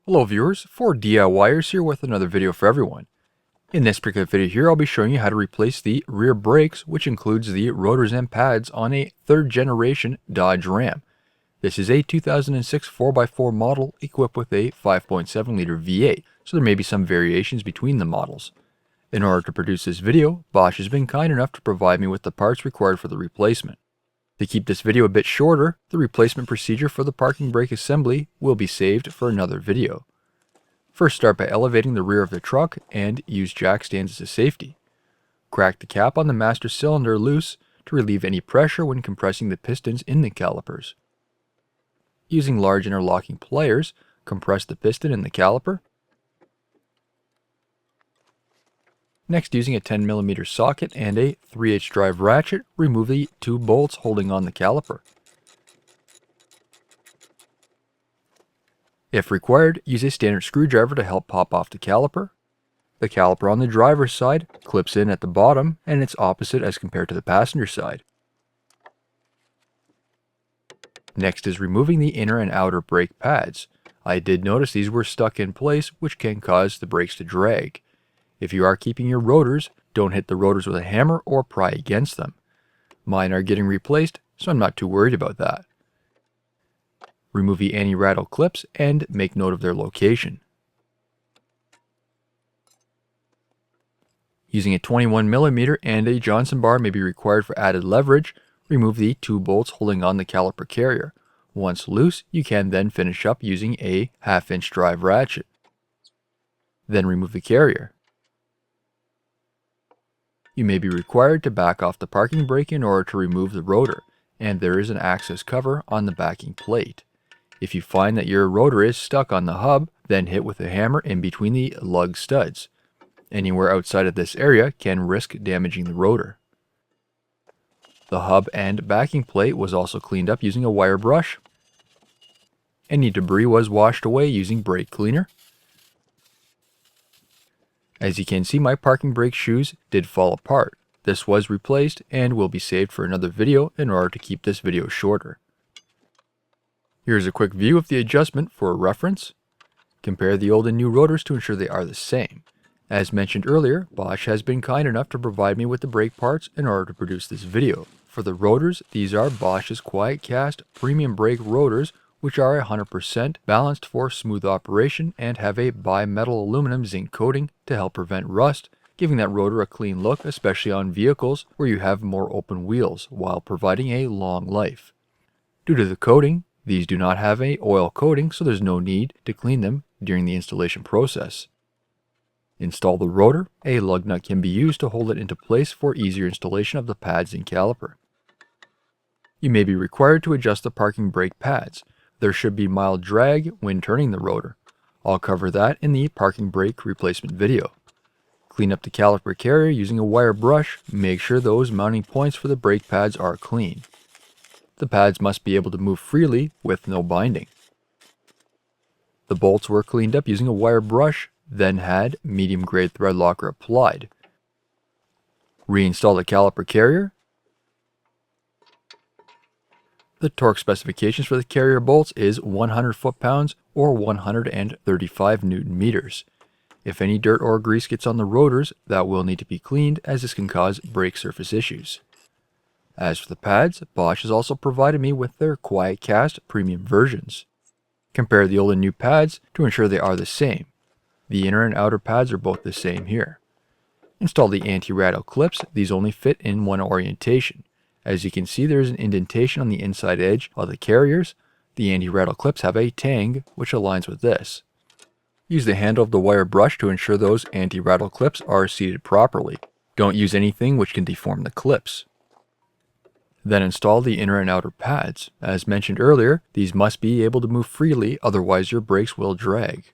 Hello viewers, 4DIYers here with another video for everyone. In this particular video here, I'll be showing you how to replace the rear brakes, which includes the rotors and pads on a 3rd generation Dodge Ram. This is a 2006 4x4 model equipped with a 5.7 liter V8, so there may be some variations between the models. In order to produce this video, Bosch has been kind enough to provide me with the parts required for the replacement. To keep this video a bit shorter, the replacement procedure for the parking brake assembly will be saved for another video. First, start by elevating the rear of the truck and use jack stands as a safety. Crack the cap on the master cylinder loose to relieve any pressure when compressing the pistons in the calipers. Using large interlocking pliers, compress the piston in the caliper. Next, using a 10mm socket and a 3/8 drive ratchet, remove the 2 bolts holding on the caliper. If required, use a standard screwdriver to help pop off the caliper. The caliper on the driver's side clips in at the bottom, and it's opposite as compared to the passenger side. Next is removing the inner and outer brake pads. I did notice these were stuck in place, which can cause the brakes to drag. If you are keeping your rotors, don't hit the rotors with a hammer or pry against them. Mine are getting replaced, so I'm not too worried about that. Remove the anti-rattle clips and make note of their location. Using a 21mm and a Johnson bar may be required for added leverage. Remove the 2 bolts holding on the caliper carrier. Once loose, you can then finish up using a 1/2" drive ratchet. Then remove the carrier. You may be required to back off the parking brake in order to remove the rotor, and there is an access cover on the backing plate. If you find that your rotor is stuck on the hub, then hit with a hammer in between the lug studs. Anywhere outside of this area can risk damaging the rotor. The hub and backing plate was also cleaned up using a wire brush. Any debris was washed away using brake cleaner. As you can see, my parking brake shoes did fall apart. This was replaced and will be saved for another video in order to keep this video shorter. Here's a quick view of the adjustment for reference. Compare the old and new rotors to ensure they are the same. As mentioned earlier, Bosch has been kind enough to provide me with the brake parts in order to produce this video. For the rotors, these are Bosch's Quiet Cast premium brake rotors, which are 100% balanced for smooth operation and have a bimetal aluminum zinc coating to help prevent rust, giving that rotor a clean look, especially on vehicles where you have more open wheels, while providing a long life. Due to the coating, these do not have an oil coating, so there's no need to clean them during the installation process. Install the rotor. A lug nut can be used to hold it into place for easier installation of the pads and caliper. You may be required to adjust the parking brake pads. There should be mild drag when turning the rotor. I'll cover that in the parking brake replacement video. Clean up the caliper carrier using a wire brush. Make sure those mounting points for the brake pads are clean. The pads must be able to move freely with no binding. The bolts were cleaned up using a wire brush, then had medium grade thread locker applied. Reinstall the caliper carrier. The torque specifications for the carrier bolts is 100 foot-pounds or 135 Newton meters. If any dirt or grease gets on the rotors, that will need to be cleaned, as this can cause brake surface issues. As for the pads, Bosch has also provided me with their Quiet Cast premium versions. Compare the old and new pads to ensure they are the same. The inner and outer pads are both the same here. Install the anti-rattle clips. These only fit in one orientation. As you can see, there is an indentation on the inside edge of the carriers. The anti-rattle clips have a tang, which aligns with this. Use the handle of the wire brush to ensure those anti-rattle clips are seated properly. Don't use anything which can deform the clips. Then install the inner and outer pads. As mentioned earlier, these must be able to move freely, otherwise your brakes will drag.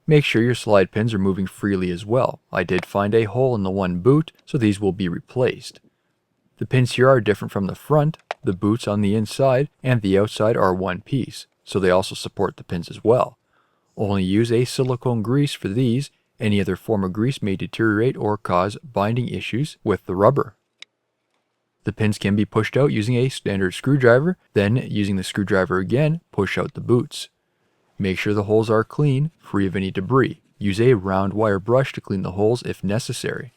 Make sure your slide pins are moving freely as well. I did find a hole in the one boot, so these will be replaced. The pins here are different from the front. The boots on the inside and the outside are one piece, so they also support the pins as well. Only use a silicone grease for these. Any other form of grease may deteriorate or cause binding issues with the rubber. The pins can be pushed out using a standard screwdriver, then using the screwdriver again, push out the boots. Make sure the holes are clean, free of any debris. Use a round wire brush to clean the holes if necessary.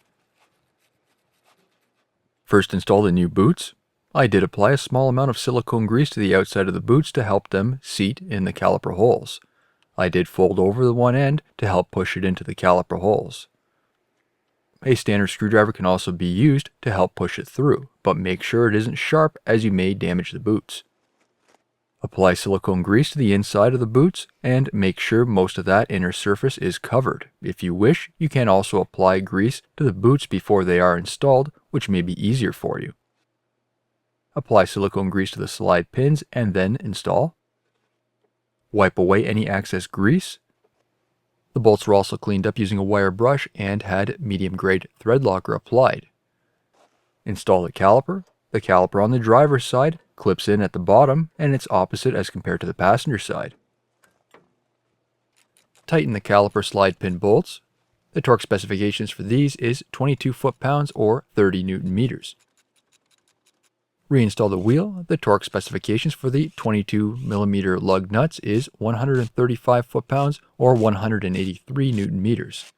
First, install the new boots. I did apply a small amount of silicone grease to the outside of the boots to help them seat in the caliper holes. I did fold over the one end to help push it into the caliper holes. A standard screwdriver can also be used to help push it through, but make sure it isn't sharp as you may damage the boots. Apply silicone grease to the inside of the boots and make sure most of that inner surface is covered. If you wish, you can also apply grease to the boots before they are installed, which may be easier for you. Apply silicone grease to the slide pins and then install. Wipe away any excess grease. The bolts were also cleaned up using a wire brush and had medium grade thread locker applied. Install the caliper. The caliper on the driver's side clips in at the bottom and it's opposite as compared to the passenger side. Tighten the caliper slide pin bolts. The torque specifications for these is 22 foot-pounds or 30 Newton meters. Reinstall the wheel. The torque specifications for the 22mm lug nuts is 135 foot-pounds or 183 Newton meters.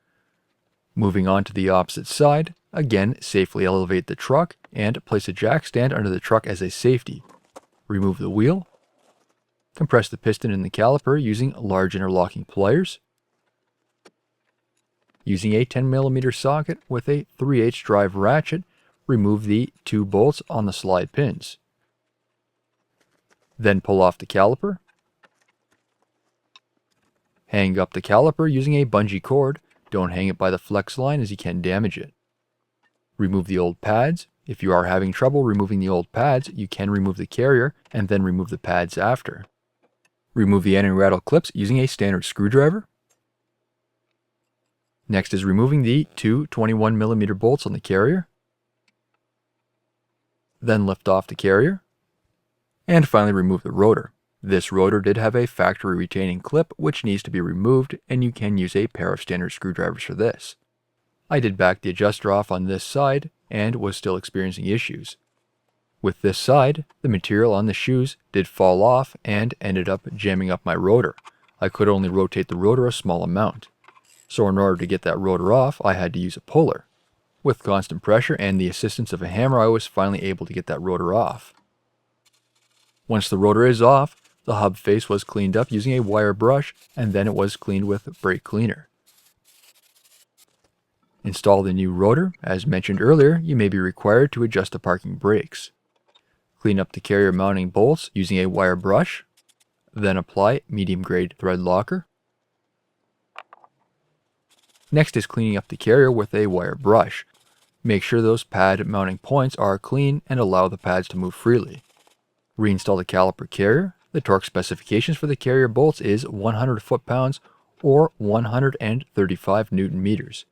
Moving on to the opposite side, again safely elevate the truck and place a jack stand under the truck as a safety. Remove the wheel. Compress the piston in the caliper using large interlocking pliers. Using a 10mm socket with a 3/8 drive ratchet, remove the 2 bolts on the slide pins. Then pull off the caliper. Hang up the caliper using a bungee cord. Don't hang it by the flex line as you can damage it. Remove the old pads. If you are having trouble removing the old pads, you can remove the carrier and then remove the pads after. Remove the anti-rattle clips using a standard screwdriver. Next is removing the 2 21mm bolts on the carrier. Then lift off the carrier. And finally remove the rotor. This rotor did have a factory retaining clip which needs to be removed, and you can use a pair of standard screwdrivers for this. I did back the adjuster off on this side and was still experiencing issues. With this side, the material on the shoes did fall off and ended up jamming up my rotor. I could only rotate the rotor a small amount. So in order to get that rotor off, I had to use a puller. With constant pressure and the assistance of a hammer, I was finally able to get that rotor off. Once the rotor is off, the hub face was cleaned up using a wire brush, and then it was cleaned with brake cleaner. Install the new rotor. As mentioned earlier, you may be required to adjust the parking brakes. Clean up the carrier mounting bolts using a wire brush, then apply medium grade thread locker. Next is cleaning up the carrier with a wire brush. Make sure those pad mounting points are clean and allow the pads to move freely. Reinstall the caliper carrier. The torque specifications for the carrier bolts is 100 foot-pounds or 135 Newton meters.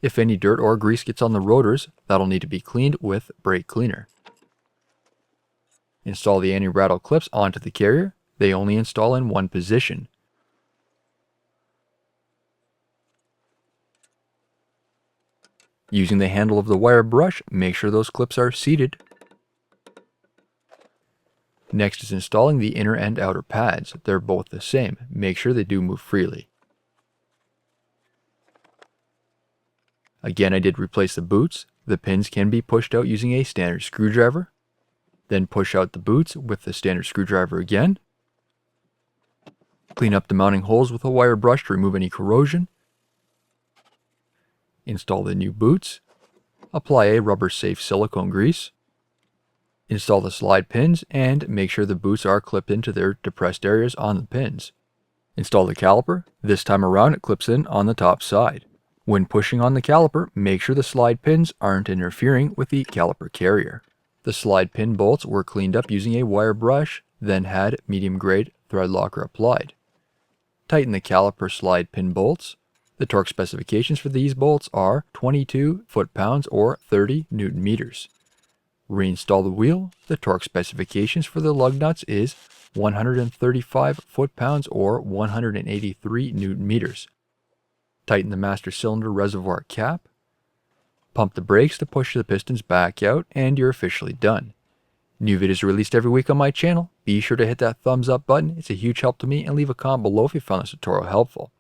If any dirt or grease gets on the rotors, that'll need to be cleaned with brake cleaner. Install the anti-rattle clips onto the carrier. They only install in one position. Using the handle of the wire brush, make sure those clips are seated. Next is installing the inner and outer pads. They're both the same. Make sure they do move freely. Again, I did replace the boots. The pins can be pushed out using a standard screwdriver. Then push out the boots with the standard screwdriver again. Clean up the mounting holes with a wire brush to remove any corrosion. Install the new boots. Apply a rubber-safe silicone grease. Install the slide pins and make sure the boots are clipped into their depressed areas on the pins. Install the caliper. This time around it clips in on the top side. When pushing on the caliper, make sure the slide pins aren't interfering with the caliper carrier. The slide pin bolts were cleaned up using a wire brush, then had medium grade thread locker applied. Tighten the caliper slide pin bolts. The torque specifications for these bolts are 22 foot-pounds or 30 Newton meters. Reinstall the wheel. The torque specifications for the lug nuts is 135 foot-pounds or 183 Newton meters. Tighten the master cylinder reservoir cap. Pump the brakes to push the pistons back out, and you're officially done. New videos are released every week on my channel. Be sure to hit that thumbs up button, it's a huge help to me, and leave a comment below if you found this tutorial helpful.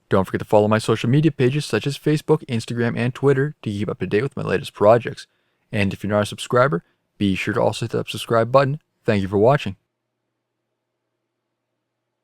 Don't forget to follow my social media pages such as Facebook, Instagram, and Twitter to keep up to date with my latest projects. And if you're not a subscriber, be sure to also hit that subscribe button. Thank you for watching.